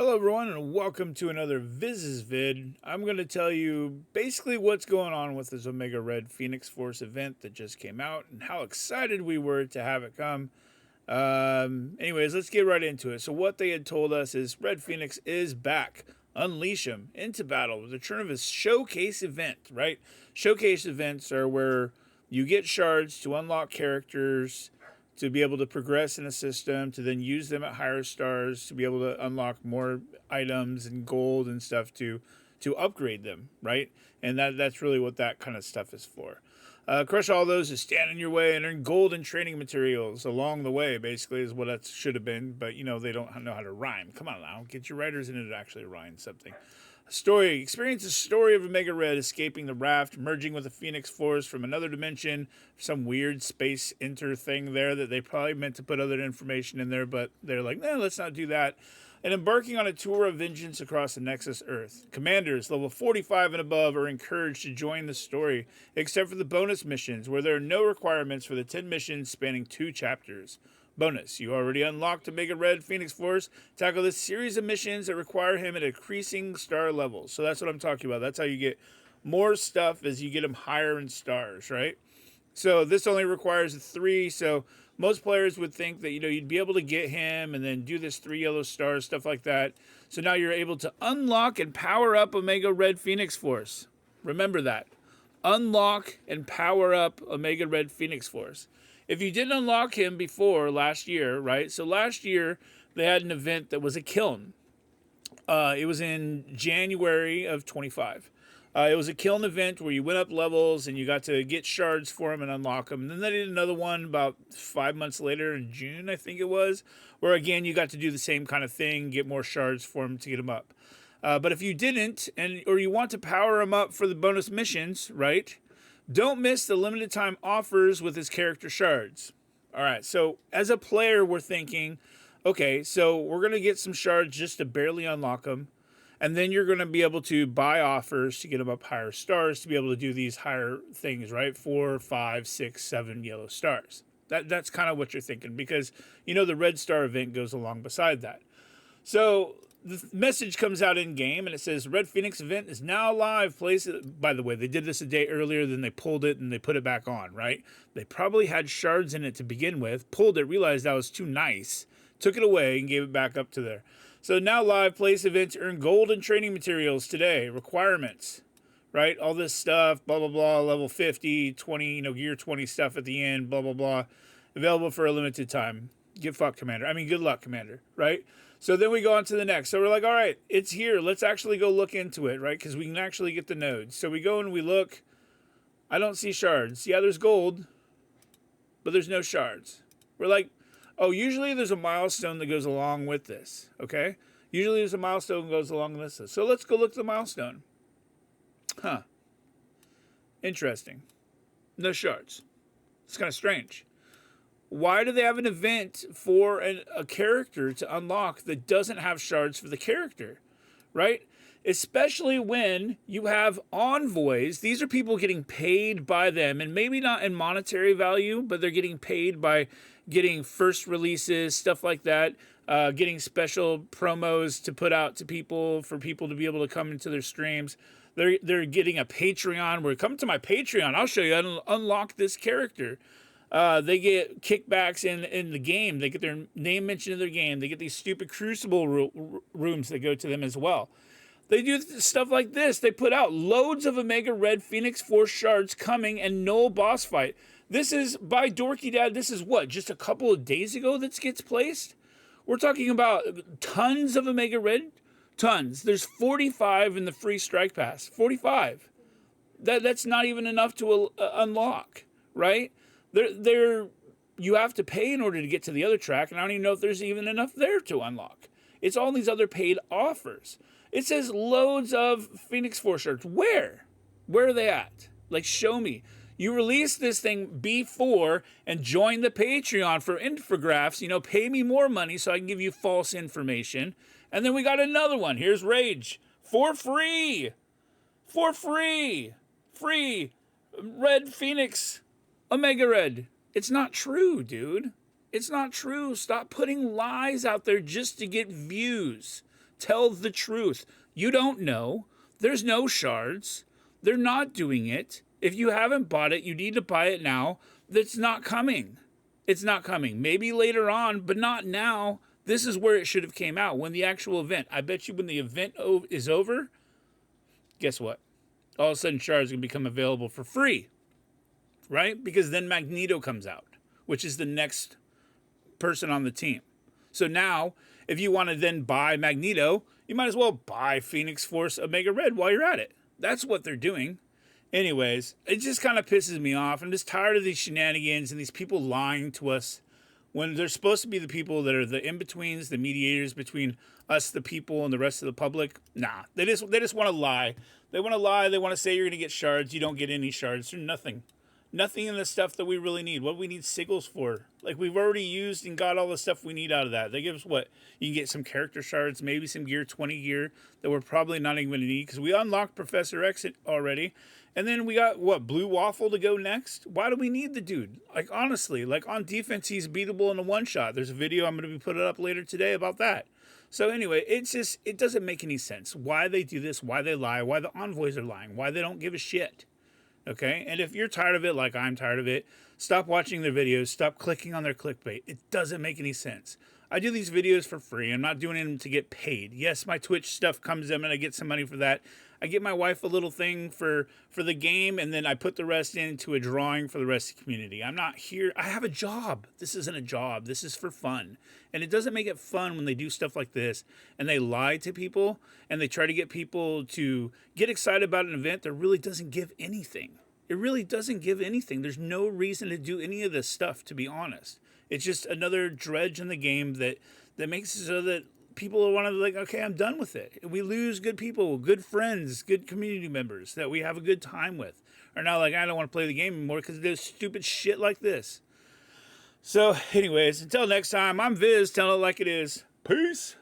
Hello everyone and welcome to another Viz's vid. I'm going to tell you basically what's going on with this Omega Red Phoenix Force event that just came out and how excited we were to have it come. Anyways, let's get right into it. So what they had told us is Red Phoenix is back. Unleash him into battle with the return of his showcase event, right? Showcase events are where you get shards to unlock characters, to be able to progress in a system, to then use them at higher stars, to be able to unlock more items and gold and stuff to upgrade them, right? And that's really what that kind of stuff is for. Crush all those who stand in your way and earn gold and training materials along the way, basically, is what that should have been. But, they don't know how to rhyme. Come on now, get your writers in it to actually rhyme something. Story. Experience the story of Omega Red escaping the raft, merging with a Phoenix Force from another dimension, some weird space inter thing there that they probably meant to put other information in there, but they're like, no, let's not do that. And embarking on a tour of vengeance across the Nexus Earth. Commanders, level 45 and above, are encouraged to join the story, except for the bonus missions, where there are no requirements for the 10 missions spanning 2 chapters. Bonus, you already unlocked Omega Red Phoenix Force. Tackle this series of missions that require him at increasing star levels. So that's what I'm talking about. That's how you get more stuff as you get him higher in stars, right? So this only requires 3. So most players would think that, you'd be able to get him and then do this 3 yellow stars, stuff like that. So now you're able to unlock and power up Omega Red Phoenix Force. Remember that. Unlock and power up Omega Red Phoenix Force. If you didn't unlock him before last year, right? So last year they had an event that was a kiln. It was in January of 25. It was a kiln event where you went up levels and you got to get shards for him and unlock them. And then they did another one about 5 months later in June, I think it was, where again you got to do the same kind of thing, get more shards for him to get him up. But if you didn't, or you want to power him up for the bonus missions, right? Don't miss the limited time offers with his character shards. All right, so as a player, we're thinking, okay, so we're going to get some shards just to barely unlock them. And then you're going to be able to buy offers to get them up higher stars to be able to do these higher things, right? 4, 5, 6, 7 yellow stars. That's kind of what you're thinking because, the Red Star event goes along beside that. So the message comes out in game and it says Red Phoenix event is now live. By the way, they did this a day earlier, then they pulled it and they put it back on, right? They probably had shards in it to begin with, pulled it, realized that was too nice, took it away and gave it back up to there. So now live place events earn gold and training materials today. Requirements, right? All this stuff, blah, blah, blah, level 50, 20, gear 20 stuff at the end, blah, blah, blah. Available for a limited time. Good luck, Commander, right? So then we go on to the next. So we're like, all right, it's here. Let's actually go look into it, right? Because we can actually get the nodes. So we go and we look. I don't see shards. Yeah, there's gold, but there's no shards. We're like, oh, usually there's a milestone that goes along with this, okay? Usually there's a milestone that goes along with this. So let's go look at the milestone. Huh. Interesting. No shards. It's kind of strange. Why do they have an event for a character to unlock that doesn't have shards for the character, right? Especially when you have envoys. These are people getting paid by them, and maybe not in monetary value, but they're getting paid by getting first releases, stuff like that, getting special promos to put out to people for people to be able to come into their streams. They're getting a Patreon where come to my Patreon, I'll show you how to unlock this character. They get kickbacks in the game. They get their name mentioned in their game. They get these stupid Crucible rooms that go to them as well. They do stuff like this. They put out loads of Omega Red Phoenix Force shards coming and no boss fight. This is, by Dorky Dad, this is what, just a couple of days ago that gets placed? We're talking about tons of Omega Red. Tons. There's 45 in the free strike pass. 45. That's not even enough to unlock, right? You have to pay in order to get to the other track, and I don't even know if there's even enough there to unlock. It's all these other paid offers. It says loads of Phoenix Force shards. Where? Where are they at? Like, show me. You release this thing before and join the Patreon for infographics. Pay me more money so I can give you false information. And then we got another one. Here's Rage. For free. For free. Free. Red Phoenix. Omega Red. It's not true, dude. It's not true. Stop putting lies out there just to get views. Tell the truth. You don't know. There's no shards. They're not doing it. If you haven't bought it, you need to buy it now. That's not coming. It's not coming. Maybe later on, but not now. This is where it should have came out, when the actual event. I bet you when the event is over, guess what? All of a sudden, shards are going to become available for free, right? Because then Magneto comes out, which is the next person on the team. So now, if you want to then buy Magneto, you might as well buy Phoenix Force Omega Red while you're at it. That's what they're doing. Anyways, it just kind of pisses me off. I'm just tired of these shenanigans and these people lying to us when they're supposed to be the people that are the in-betweens, the mediators between us, the people, and the rest of the public. Nah, they just want to lie. They want to lie. They want to say you're going to get shards. You don't get any shards. There's nothing. Nothing in the stuff that we really need. What do we need sigils for? Like, we've already used and got all the stuff we need out of that. They give us what? You can get some character shards, maybe some gear, 20 gear, that we're probably not even going to need, because we unlocked Professor X already. And then we got, what, Blue Waffle to go next? Why do we need the dude? Like, honestly, like, on defense, he's beatable in a one-shot. There's a video I'm going to be putting up later today about that. So anyway, it doesn't make any sense. Why they do this, why they lie, why the envoys are lying, why they don't give a shit. Okay? And if you're tired of it, like I'm tired of it, stop watching their videos, stop clicking on their clickbait. It doesn't make any sense. I do these videos for free. I'm not doing them to get paid. Yes, my Twitch stuff comes in and I get some money for that. I get my wife a little thing for the game, and then I put the rest into a drawing for the rest of the community. I'm not here. I have a job. This isn't a job. This is for fun. And it doesn't make it fun when they do stuff like this and they lie to people and they try to get people to get excited about an event that really doesn't give anything. It really doesn't give anything. There's no reason to do any of this stuff, to be honest. It's just another dredge in the game that makes it so that people want to, like, okay, I'm done with it. We lose good people, good friends, good community members that we have a good time with. Are now like, I don't want to play the game anymore because there's stupid shit like this. So anyways, until next time, I'm Viz, telling it like it is. Peace.